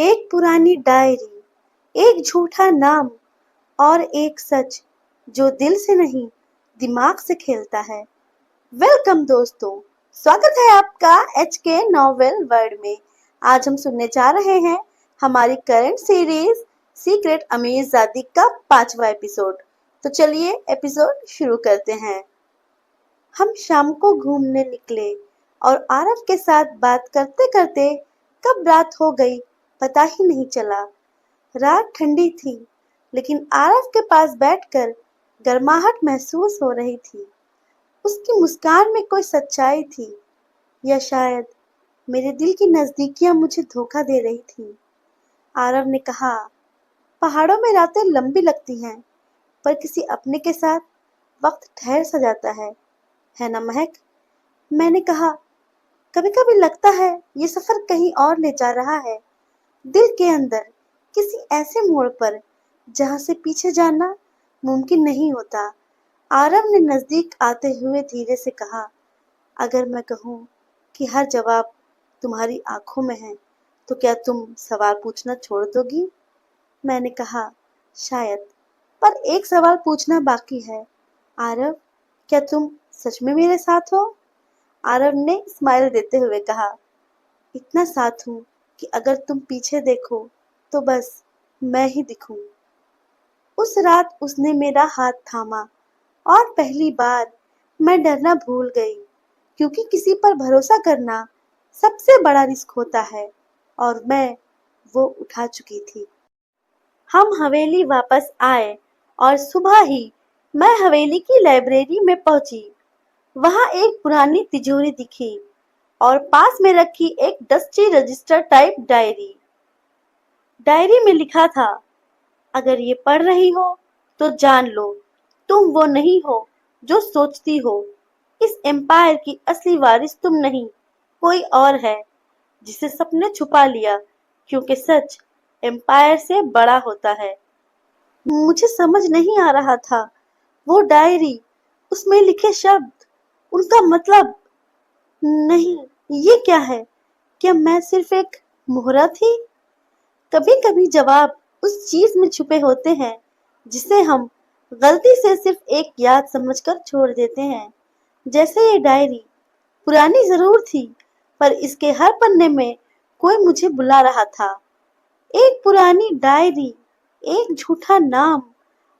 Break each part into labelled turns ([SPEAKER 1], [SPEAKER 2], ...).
[SPEAKER 1] ایک پرانی ڈائری، ایک جھوٹا نام اور ایک سچ جو دل سے نہیں دماغ سے کھیلتا ہے۔ ویلکم دوستوں، سواگت ہے آپ کا ایچ کے ناول ورلڈ میں۔ آج ہم سننے جا رہے ہیں ہماری کرنٹ سیریز سیکرٹ امیر زادی کا 5واں ایپیسوڈ۔ تو چلیے ایپیسوڈ شروع کرتے ہیں۔ ہم شام کو گھومنے نکلے اور عارف کے ساتھ بات کرتے کرتے کب رات ہو گئی پتا ہی نہیں چلا۔ رات ٹھنڈی تھی لیکن عارف کے پاس بیٹھ کر گرماہٹ محسوس ہو رہی تھی۔ اس کی مسکان میں کوئی سچائی تھی، یا شاید میرے دل کی نزدیکیاں مجھے دھوکہ دے رہی تھی۔ عارف نے کہا، پہاڑوں میں راتیں لمبی لگتی ہیں پر کسی اپنے کے ساتھ وقت ٹھہر سا جاتا ہے نا مہک؟ میں نے کہا، کبھی کبھی لگتا ہے یہ سفر کہیں اور لے جا رہا ہے، دل کے اندر کسی ایسے موڑ پر جہاں سے پیچھے جانا ممکن نہیں ہوتا۔ عارف نے نزدیک آتے ہوئے دھیرے سے کہا، اگر میں کہوں کہ ہر جواب تمہاری آنکھوں میں ہے تو کیا تم سوال پوچھنا چھوڑ دو گی؟ میں نے کہا، شاید، پر ایک سوال پوچھنا باقی ہے۔ عارف، کیا تم سچ میں میرے ساتھ ہو؟ عارف نے اسمائل دیتے ہوئے کہا، اتنا ساتھ ہوں کہ اگر تم پیچھے دیکھو تو بس میں ہی دکھوں۔ اس رات اس نے میرا ہاتھ تھاما اور پہلی بار میں ڈرنا بھول گئی، کیونکہ کسی پر بھروسہ کرنا سب سے بڑا رسک ہوتا ہے اور میں وہ اٹھا چکی تھی۔ ہم حویلی واپس آئے اور صبح ہی میں حویلی کی لائبریری میں پہنچی۔ وہاں ایک پرانی تجوری دکھی اور پاس میں رکھی ایک dusty register type diary. Diary میں لکھا تھا، اگر یہ پڑھ رہی ہو تو جان لو تم وہ نہیں ہو جو سوچتی ہو۔ اس امپائر کی اصلی وارث تم نہیں، کوئی اور ہے جسے سب نے چھپا لیا، کیونکہ سچ امپائر سے بڑا ہوتا ہے۔ مجھے سمجھ نہیں آ رہا تھا، وہ ڈائری، اس میں لکھے شبد، ان کا مطلب نہیں، یہ کیا ہے؟ کیا میں صرف ایک مہرہ تھی؟ کبھی کبھی جواب اس چیز میں چھپے ہوتے ہیں جسے ہم غلطی سے صرف ایک یاد سمجھ کر چھوڑ دیتے ہیں۔ جیسے یہ ڈائری پرانی ضرور تھی، پر اس کے ہر پنے میں کوئی مجھے بلا رہا تھا۔ ایک پرانی ڈائری، ایک جھوٹا نام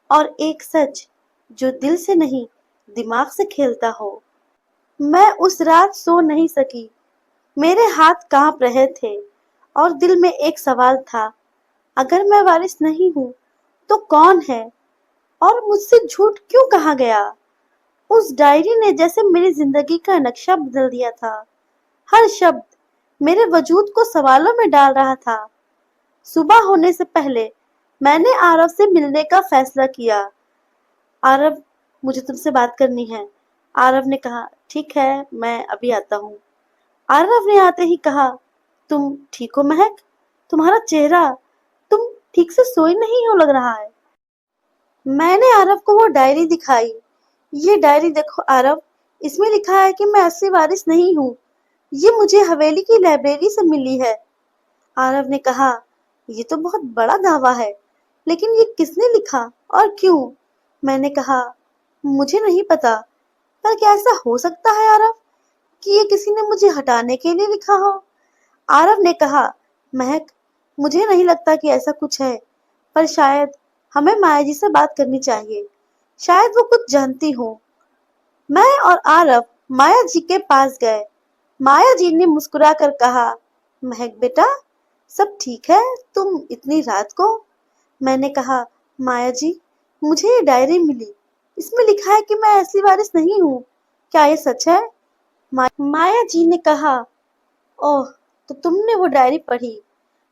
[SPEAKER 1] اور ایک سچ جو دل سے نہیں دماغ سے کھیلتا ہو۔ میں اس رات سو نہیں سکی، میرے ہاتھ کانپ رہے تھے اور دل میں ایک سوال تھا، اگر میں وارث نہیں ہوں تو کون ہے، اور مجھ سے جھوٹ کیوں کہا گیا؟ اس ڈائری نے جیسے میری زندگی کا نقشہ بدل دیا تھا۔ ہر شبد میرے وجود کو سوالوں میں ڈال رہا تھا۔ صبح ہونے سے پہلے میں نے عارف سے ملنے کا فیصلہ کیا۔ عارف، مجھے تم سے بات کرنی ہے۔ عارف نے کہا، ٹھیک ہے، میں ابھی آتا ہوں۔ عارف نے آتے ہی کہا، تم ٹھیک ہو مہک؟ تمہارا چہرہ، تم ٹھیک سے سوئی نہیں ہو لگ رہا ہے۔ میں نے عارف کو وہ ڈائری دکھائی۔ یہ ڈائری دیکھو عارف، اس میں لکھا ہے کہ میں اصلی وارث نہیں ہوں، یہ مجھے حویلی کی لائبریری سے ملی ہے۔ عارف نے کہا، یہ تو بہت بڑا دعویٰ ہے، لیکن یہ کس نے لکھا اور کیوں؟ میں نے کہا، مجھے نہیں پتا، پر کیا ایسا ہو سکتا ہے عارف کہ یہ کسی نے مجھے ہٹانے کے لیے لکھا ہو؟ عارف نے کہا، مہک، مجھے نہیں لگتا کہ ایسا کچھ ہے، پر شاید ہمیں مایا جی سے بات کرنی چاہیے، شاید وہ کچھ جانتی ہوں۔ میں اور عارف مایا جی کے پاس گئے۔ مایا جی نے مسکرا کر کہا، مہک بیٹا، سب ٹھیک ہے، تم اتنی رات کو؟ میں نے کہا، مایا جی، مجھے یہ ڈائری ملی، اس میں لکھا ہے کہ میں اصلی وارث نہیں ہوں، کیا یہ سچ ہے؟ مایا جی نے کہا، اوہ، تو تم نے وہ ڈائری پڑھی؟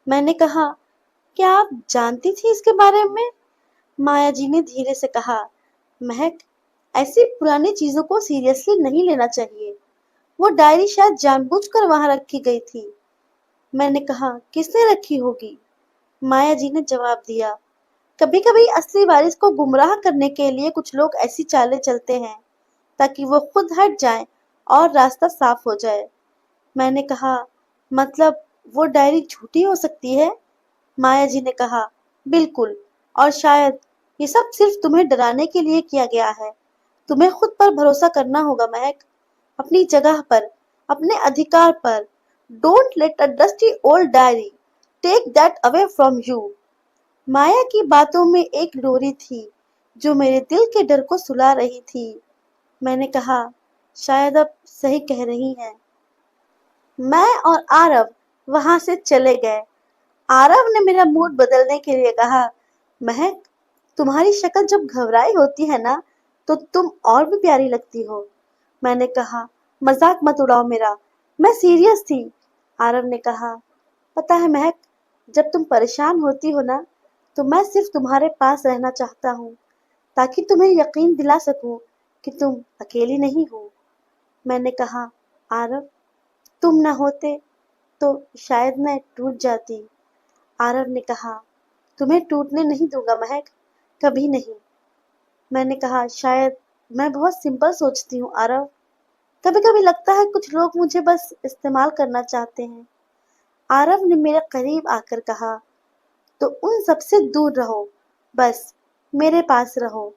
[SPEAKER 1] میں نے کہا، کیا آپ جانتی تھی اس کے بارے میں؟ مایا جی نے دھیرے سے کہا، مہک، ایسی پرانی چیزوں کو سیریسلی نہیں لینا چاہیے، وہ ڈائری شاید جان بوجھ کر وہاں رکھی گئی تھی۔ میں نے کہا، کس نے رکھی ہوگی؟ مایا جی نے جواب دیا، کبھی کبھی اصلی وارث کو گمراہ کرنے کے لیے کچھ لوگ ایسی چالیں چلتے ہیں تاکہ وہ خود ہٹ جائیں اور راستہ صاف ہو جائے۔ میں نے کہا، مطلب وہ ڈائری جھوٹی ہو سکتی ہے माया जी ने कहा, बिल्कुल, और शायद ये सब सिर्फ तुम्हें डराने के लिए किया गया है। तुम्हें खुद पर भरोसा करना होगा महक, अपनी जगह पर, अपने अधिकार पर। Don't let a dusty old diary take that away from you. Maya की बातों में एक डोरी थी जो मेरे दिल के डर को सुला रही थी। मैंने कहा, शायद अब सही कह रही हैं। मैं और आरव वहां से चले गए। आरव ने मेरा मूड बदलने के लिए कहा, महक, तुम्हारी शक्ल जब घबराई होती है ना, तो तुम और भी प्यारी लगती हो। मैंने कहा, मजाक मत उड़ाओ मेरा, मैं सीरियस थी। आरव ने कहा, पता है महक, जब तुम परेशान होती हो ना, तो मैं सिर्फ तुम्हारे पास रहना चाहता हूँ, ताकि तुम्हें यकीन दिला सकूं कि तुम अकेली नहीं हो। मैंने कहा, आरव, तुम न होते तो शायद मैं टूट जाती। आरव ने कहा, तुम्हें टूटने नहीं दूंगा महक, कभी नहीं। मैंने कहा, शायद मैं बहुत सिंपल सोचती हूँ आरव। कभी कभी लगता है कुछ लोग मुझे बस इस्तेमाल करना चाहते हैं। आरव ने मेरे करीब आकर कहा, तो उन सबसे दूर रहो, बस मेरे पास रहो।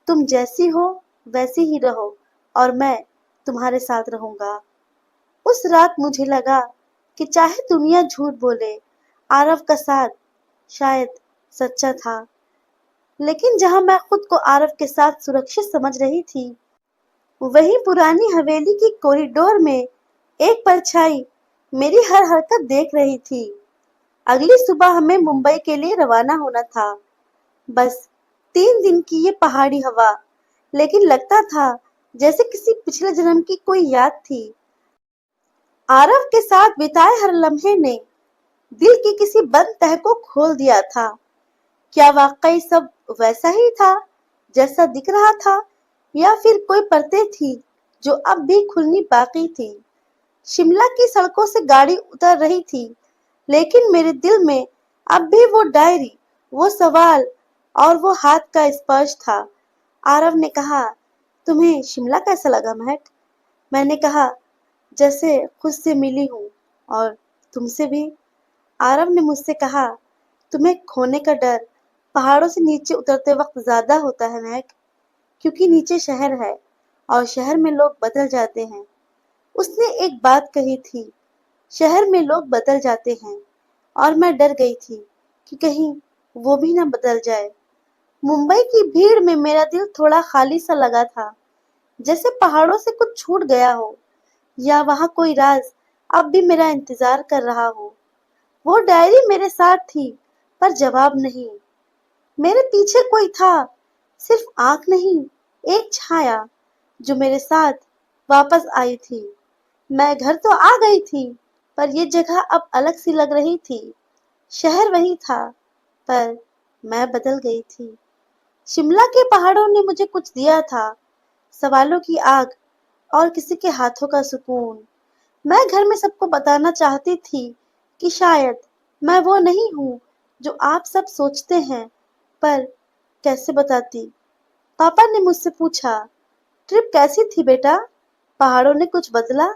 [SPEAKER 1] तुम जैसी हो वैसी ही रहो, और मैं तुम्हारे साथ रहूंगा। उस रात मुझे लगा कि चाहे दुनिया झूठ बोले, आरव का साथ शायद सच्चा था। लेकिन जहां मैं खुद को आरव के साथ सुरक्षित समझ रही थी, वहीं पुरानी हवेली की कॉरिडोर में एक परछाई मेरी हर हरकत देख रही थी। अगली सुबह हमें मुंबई के लिए रवाना होना था। बस 3 दिन की ये पहाड़ी हवा, लेकिन लगता था जैसे किसी पिछले जन्म की कोई याद थी। आरव के साथ बिताए हर लम्हे ने दिल की किसी बंद तह को खोल दिया था। क्या वाकई सब वैसा ही था जैसा दिख रहा था, या फिर कोई परतें थी जो अब भी खुलनी बाकी थी। शिमला की सड़कों से गाड़ी उतर रही थी, लेकिन मेरे दिल में अब भी वो डायरी, वो सवाल और वो हाथ का स्पर्श था। आरव ने कहा, तुम्हें शिमला कैसा लगा महक? मैंने कहा, जैसे खुद से मिली हूँ, और तुमसे भी। आरव ने मुझसे कहा, तुम्हें खोने का डर पहाड़ों से नीचे उतरते वक्त ज्यादा होता है महक, क्योंकि नीचे शहर है और शहर में लोग बदल जाते हैं। उसने एक बात कही थी, शहर में लोग बदल जाते हैं, और मैं डर गई थी कि कहीं वो भी ना बदल जाए। मुंबई की भीड़ में मेरा दिल थोड़ा खाली सा लगा था, जैसे पहाड़ों से कुछ छूट गया हो, या वहां कोई राज अब भी मेरा इंतजार कर रहा हो। वो डायरी मेरे साथ थी, पर जवाब नहीं। मेरे पीछे कोई था, सिर्फ आंख नहीं, एक छाया जो मेरे साथ वापस आई थी। मैं घर तो आ गई थी, पर ये जगह अब अलग सी लग रही थी। शहर वही था, पर मैं बदल गई थी। शिमला के पहाड़ों ने मुझे कुछ दिया था, सवालों की आग और किसी के हाथों का सुकून। मैं घर में सबको बताना चाहती थी कि शायद मैं वो नहीं हूँ जो आप सब सोचते हैं, पर कैसे बताती? पापा ने मुझसे पूछा, ट्रिप कैसी थी बेटा? पहाड़ों ने कुछ बदला?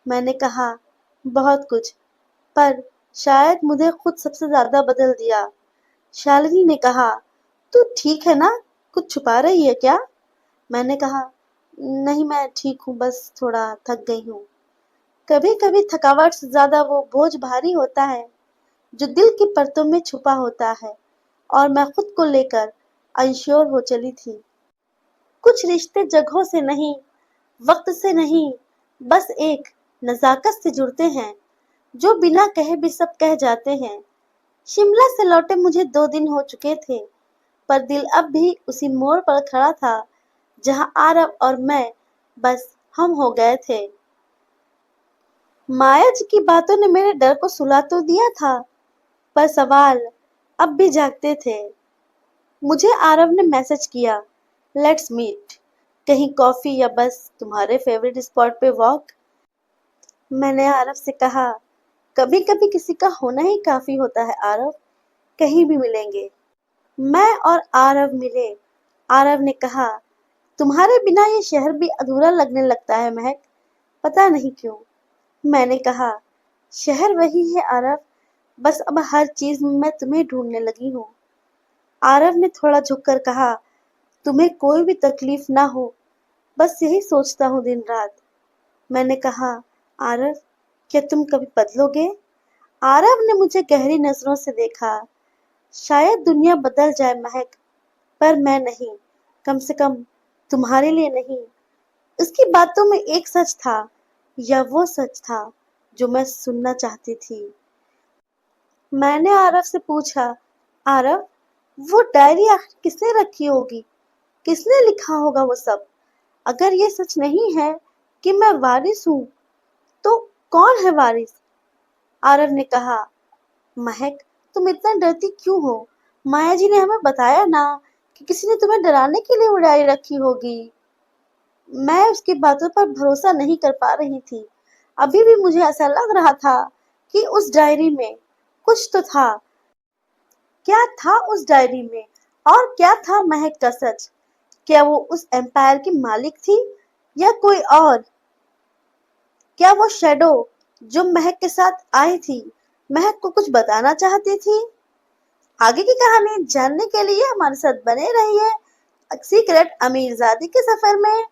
[SPEAKER 1] मैंने कहा, बहुत कुछ, पर शायद मुझे खुद सबसे ज्यादा बदल दिया। शालिनी ने कहा, तू ठीक है ना? कुछ छुपा रही है क्या? मैंने कहा, नहीं, मैं ठीक हूँ, बस थोड़ा थक गई हूँ। कभी कभी थकावट से ज्यादा वो बोझ भारी होता है जो दिल की परतों में छुपा होता है, और मैं खुद को लेकर अनश्योर हो चली थी। कुछ रिश्ते जगहों से नहीं, वक्त से नहीं, बस एक नजाकत से जुड़ते हैं, जो बिना कहे भी सब कह जाते हैं। शिमला से लौटे मुझे 2 दिन हो चुके थे, पर दिल अब भी उसी मोड़ पर खड़ा था जहां आरव और मैं बस हम हो गए थे। माया जी की बातों ने मेरे डर को सुला तो दिया था, पर सवाल अब भी जागते थे। मुझे आरव ने मैसेज किया, लेट्स मीट, कहीं कॉफी या बस तुम्हारे फेवरेट स्पॉट पे वॉक। मैंने आरव से कहा, कभी कभी किसी का होना ही काफी होता है आरव, कहीं भी मिलेंगे। मैं और आरव मिले। आरव ने कहा, तुम्हारे बिना ये शहर भी अधूरा लगने लगता है महक, पता नहीं क्यों। मैंने कहा, शहर वही है आरव, बस अब हर चीज में मैं तुम्हें ढूंढने लगी हूँ। आरव ने थोड़ा झुककर कहा, तुम्हें कोई भी तकलीफ ना हो, बस यही सोचता हूँ दिन रात। मैंने कहा, आरव, क्या तुम कभी बदलोगे? आरव ने मुझे गहरी नजरों से देखा। शायद दुनिया बदल जाए महक, पर मैं नहीं, कम से कम तुम्हारे लिए नहीं। उसकी बातों में एक सच था, या वो सच था जो मैं सुनना चाहती थी। मैंने आरव से पूछा, आरव, वो डायरी आखिर किसने रखी होगी? किसने लिखा होगा वो सब? अगर ये सच नहीं है कि मैं वारिस हूँ, तो कौन है वारिस? आरव ने कहा, महक, तुम इतना डरती क्यों हो? माया जी ने हमें बताया ना कि किसी ने तुम्हें डराने के लिए वो डायरी रखी होगी। मैं उसकी बातों पर भरोसा नहीं कर पा रही थी। अभी भी मुझे ऐसा लग रहा था कि उस डायरी में कुछ तो था। क्या था उस डायरी में? और क्या था महक का सच? क्या वो उस एम्पायर की मालिक थी या कोई और? क्या वो शैडो जो महक के साथ आई थी, महक को कुछ बताना चाहती थी? आगे की कहानी जानने के लिए हमारे साथ बने रहिए सीक्रेट अमीरजादी के सफर में।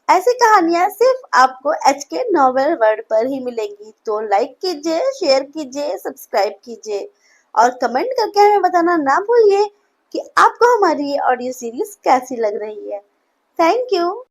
[SPEAKER 1] ऐसी कहानियां सिर्फ आपको HK नॉवेल वर्ल्ड पर ही मिलेंगी। तो लाइक कीजिए, शेयर कीजिए, सब्सक्राइब कीजिए और कमेंट करके हमें बताना ना भूलिए कि आपको हमारी ये ऑडियो सीरीज कैसी लग रही है। Thank you.